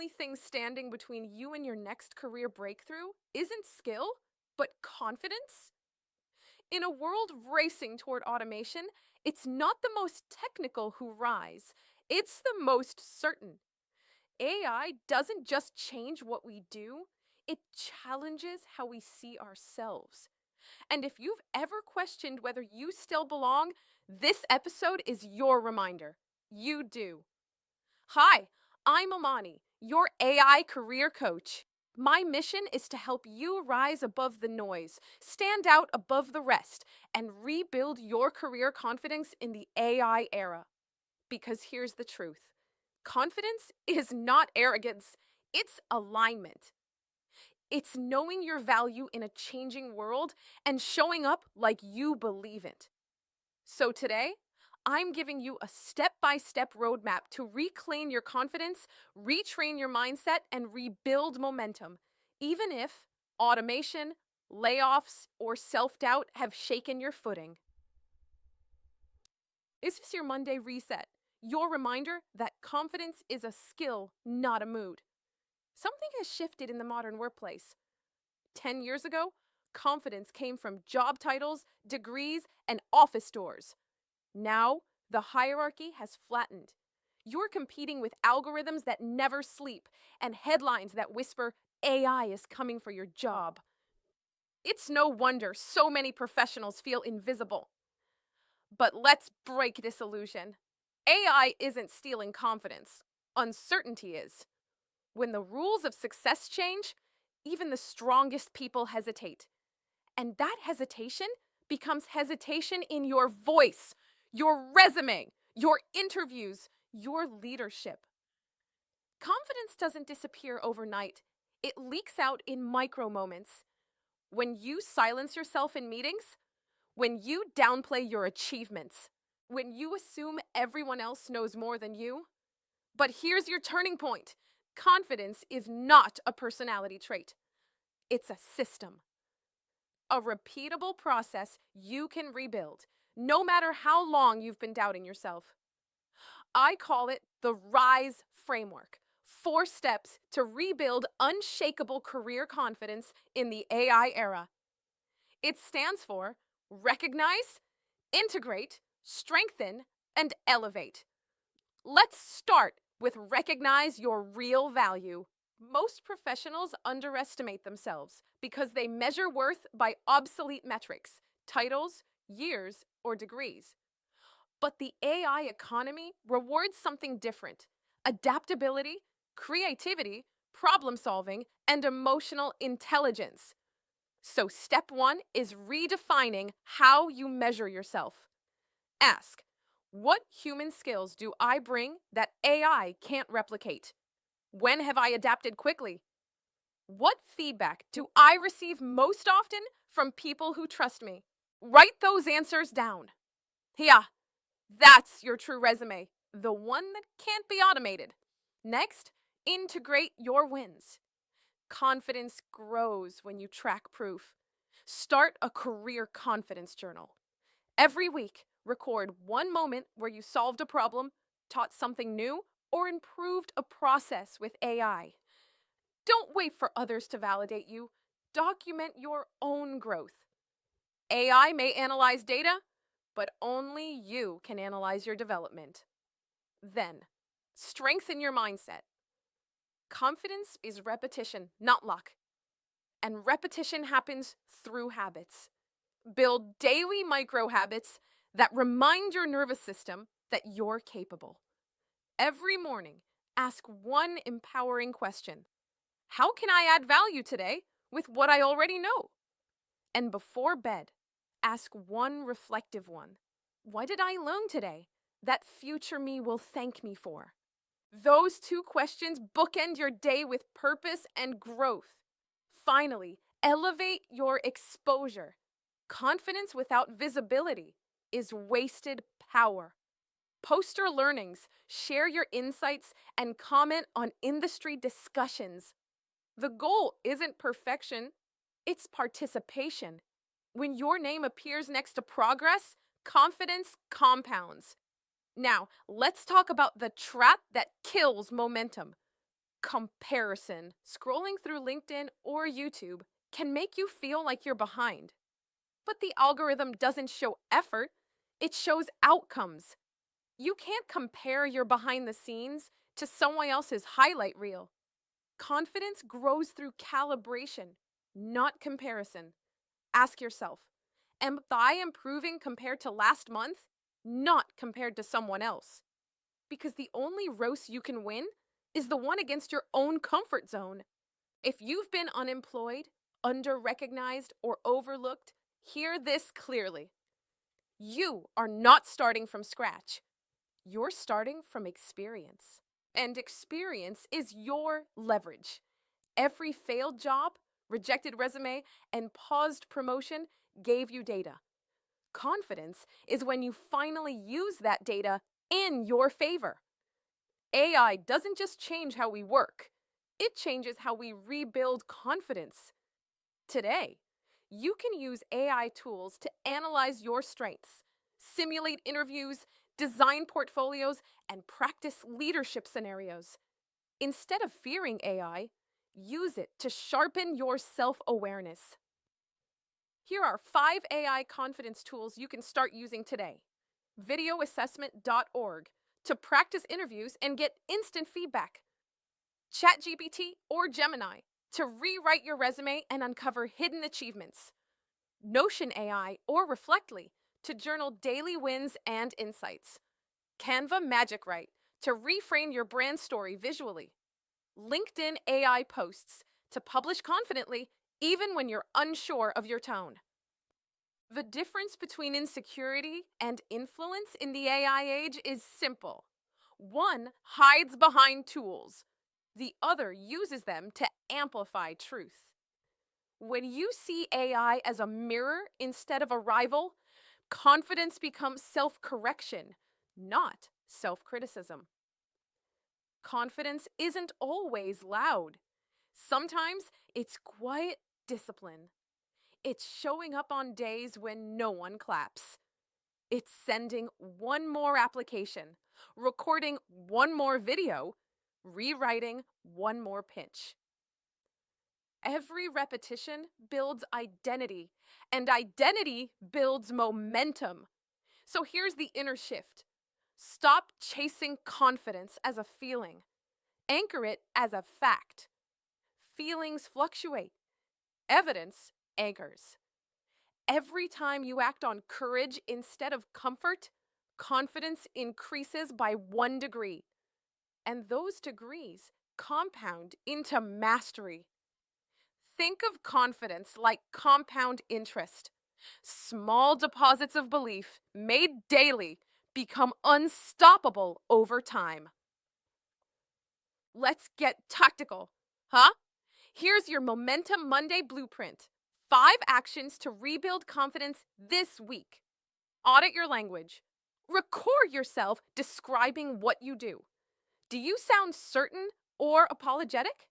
only thing standing between you and your next career breakthrough isn't skill, but confidence? In a world racing toward automation, it's not the most technical who rise, it's the most certain. AI doesn't just change what we do, it challenges how we see ourselves. And if you've ever questioned whether you still belong, this episode is your reminder. You do. Hi, I'm Imani, your AI career coach. My mission is to help you rise above the noise, stand out above the rest, and rebuild your career confidence in the AI era. Because here's the truth: confidence is not arrogance, it's alignment. It's knowing your value in a changing world and showing up like you believe it. So today, I'm giving you a step-by-step roadmap to reclaim your confidence, retrain your mindset, and rebuild momentum, even if automation, layoffs, or self-doubt have shaken your footing. Is this your Monday reset? Your reminder that confidence is a skill, not a mood. Something has shifted in the modern workplace. 10 years ago, confidence came from job titles, degrees, and office doors. Now, the hierarchy has flattened. You're competing with algorithms that never sleep and headlines that whisper AI is coming for your job. It's no wonder so many professionals feel invisible. But let's break this illusion. AI isn't stealing confidence. Uncertainty is. When the rules of success change, even the strongest people hesitate. And that hesitation becomes hesitation in your voice, your resume, your interviews, your leadership. Confidence doesn't disappear overnight. It leaks out in micro moments. When you silence yourself in meetings, when you downplay your achievements, when you assume everyone else knows more than you. But here's your turning point. Confidence is not a personality trait. It's a system. A repeatable process you can rebuild, no matter how long you've been doubting yourself. I call it the R.I.S.E framework. 4 steps to rebuild unshakable career confidence in the AI era. It stands for recognize, integrate, strengthen, and elevate. Let's start with recognize your real value. Most professionals underestimate themselves because they measure worth by obsolete metrics, titles, years, or degrees. But the AI economy rewards something different: adaptability, creativity, problem solving, and emotional intelligence. So, step 1 is redefining how you measure yourself. Ask, what human skills do I bring that AI can't replicate? When have I adapted quickly? What feedback do I receive most often from people who trust me? Write those answers down. Yeah, that's your true resume, the one that can't be automated. Next, integrate your wins. Confidence grows when you track proof. Start a career confidence journal. Every week, record one moment where you solved a problem, taught something new, or improved a process with AI. Don't wait for others to validate you. Document your own growth. AI may analyze data, but only you can analyze your development. Then, strengthen your mindset. Confidence is repetition, not luck. And repetition happens through habits. Build daily micro habits that remind your nervous system that you're capable. Every morning, ask one empowering question. How can I add value today with what I already know? And before bed, ask one reflective one. What did I learn today that future me will thank me for? Those 2 questions bookend your day with purpose and growth. Finally, elevate your exposure. Confidence without visibility is wasted power. Post your learnings, share your insights, and comment on industry discussions. The goal isn't perfection, it's participation. When your name appears next to progress, confidence compounds. Now, let's talk about the trap that kills momentum: Comparison. Scrolling through LinkedIn or YouTube can make you feel like you're behind. But the algorithm doesn't show effort, it shows outcomes. You can't compare your behind the scenes to someone else's highlight reel. Confidence grows through calibration, not comparison. Ask yourself, am I improving compared to last month? Not compared to someone else. Because the only roast you can win is the one against your own comfort zone. If you've been unemployed, under-recognized, or overlooked, hear this clearly. You are not starting from scratch. You're starting from experience. And experience is your leverage. Every failed job, rejected resume, and paused promotion gave you data. Confidence is when you finally use that data in your favor. AI doesn't just change how we work, it changes how we rebuild confidence. Today, you can use AI tools to analyze your strengths, simulate interviews, design portfolios, and practice leadership scenarios. Instead of fearing AI, use it to sharpen your self-awareness. Here are 5 AI confidence tools you can start using today. Videoassessment.org to practice interviews and get instant feedback. ChatGPT or Gemini to rewrite your resume and uncover hidden achievements. Notion AI or Reflectly to journal daily wins and insights. Canva Magic Write to reframe your brand story visually. LinkedIn AI posts to publish confidently even when you're unsure of your tone. The difference between insecurity and influence in the AI age is simple. One hides behind tools. The other uses them to amplify truth. When you see AI as a mirror instead of a rival, confidence becomes self-correction, not self-criticism. Confidence isn't always loud. Sometimes it's quiet discipline. It's showing up on days when no one claps. It's sending one more application, recording one more video, rewriting one more pitch. Every repetition builds identity, and identity builds momentum. So here's the inner shift. Stop chasing confidence as a feeling. Anchor it as a fact. Feelings fluctuate. Evidence anchors. Every time you act on courage instead of comfort, confidence increases by 1 degree. And those degrees compound into mastery. Think of confidence like compound interest. Small deposits of belief made daily become unstoppable over time. Let's get tactical, huh? Here's your Momentum Monday blueprint. 5 actions to rebuild confidence this week. Audit your language. Record yourself describing what you do. Do you sound certain or apologetic?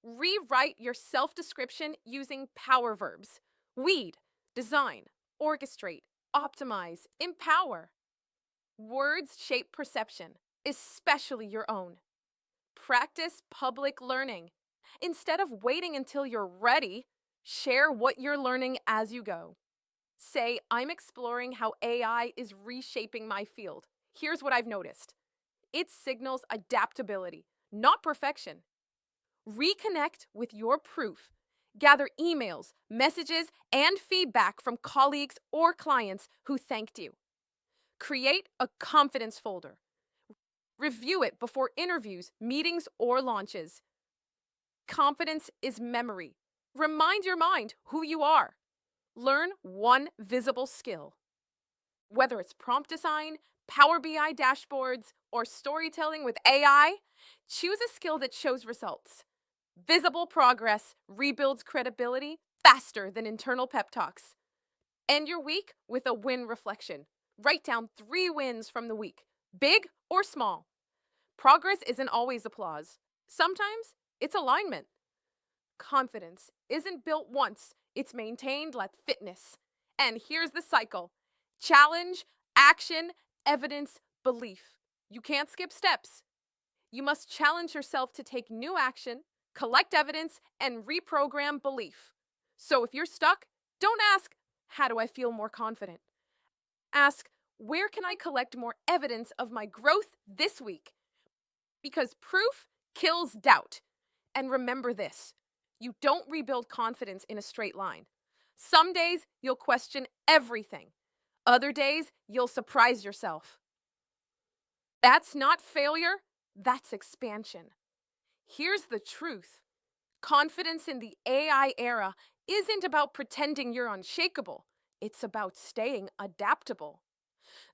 Rewrite your self-description using power verbs. Lead, design, orchestrate, optimize, empower. Words shape perception, especially your own. Practice public learning. Instead of waiting until you're ready, share what you're learning as you go. Say, I'm exploring how AI is reshaping my field. Here's what I've noticed. It signals adaptability, not perfection. Reconnect with your proof. Gather emails, messages, and feedback from colleagues or clients who thanked you. Create a confidence folder. Review it before interviews, meetings, or launches. Confidence is memory. Remind your mind who you are. Learn one visible skill. Whether it's prompt design, Power BI dashboards, or storytelling with AI, choose a skill that shows results. Visible progress rebuilds credibility faster than internal pep talks. End your week with a win reflection. Write down 3 wins from the week, big or small. Progress isn't always applause. Sometimes it's alignment. Confidence isn't built once, it's maintained like fitness. And here's the cycle. Challenge, action, evidence, belief. You can't skip steps. You must challenge yourself to take new action, collect evidence, and reprogram belief. So if you're stuck, don't ask, how do I feel more confident? Ask, where can I collect more evidence of my growth this week? Because proof kills doubt. And remember this, you don't rebuild confidence in a straight line. Some days you'll question everything, other days you'll surprise yourself. That's not failure, that's expansion. Here's the truth, confidence in the AI era isn't about pretending you're unshakable, it's about staying adaptable.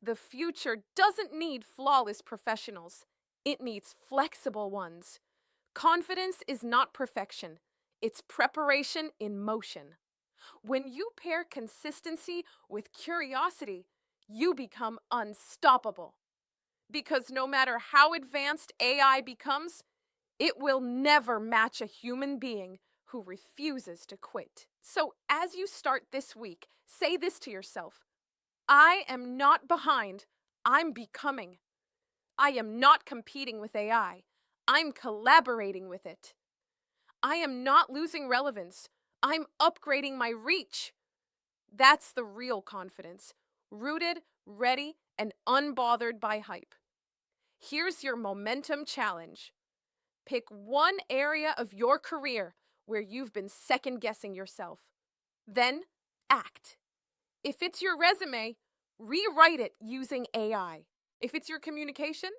The future doesn't need flawless professionals, it needs flexible ones. Confidence is not perfection, it's preparation in motion. When you pair consistency with curiosity, you become unstoppable. Because no matter how advanced AI becomes, it will never match a human being who refuses to quit. So, as you start this week, say this to yourself: I am not behind, I'm becoming. I am not competing with AI, I'm collaborating with it. I am not losing relevance, I'm upgrading my reach. That's the real confidence, rooted, ready, and unbothered by hype. Here's your momentum challenge. Pick one area of your career where you've been second guessing yourself. Then act. If it's your resume, rewrite it using AI. If it's your communication,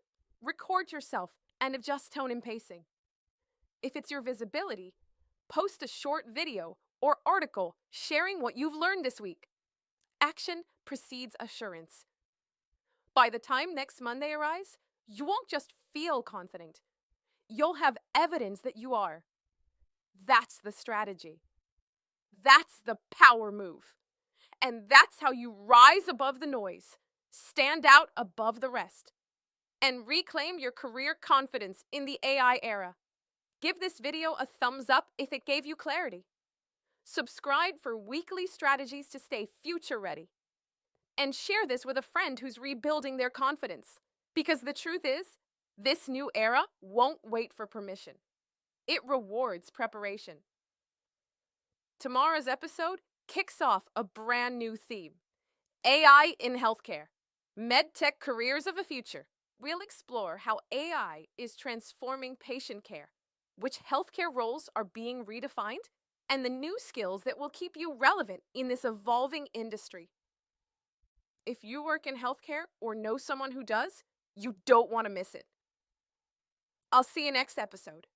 record yourself and adjust tone and pacing. If it's your visibility, post a short video or article sharing what you've learned this week. Action precedes assurance. By the time next Monday arrives, you won't just feel confident. You'll have evidence that you are. That's the strategy. That's the power move. And that's how you rise above the noise, stand out above the rest, and reclaim your career confidence in the AI era. Give this video a thumbs up if it gave you clarity. Subscribe for weekly strategies to stay future ready. And share this with a friend who's rebuilding their confidence. Because the truth is, this new era won't wait for permission. It rewards preparation. Tomorrow's episode kicks off a brand new theme: AI in healthcare, medtech careers of the future. We'll explore how AI is transforming patient care, which healthcare roles are being redefined, and the new skills that will keep you relevant in this evolving industry. If you work in healthcare or know someone who does, you don't want to miss it. I'll see you next episode.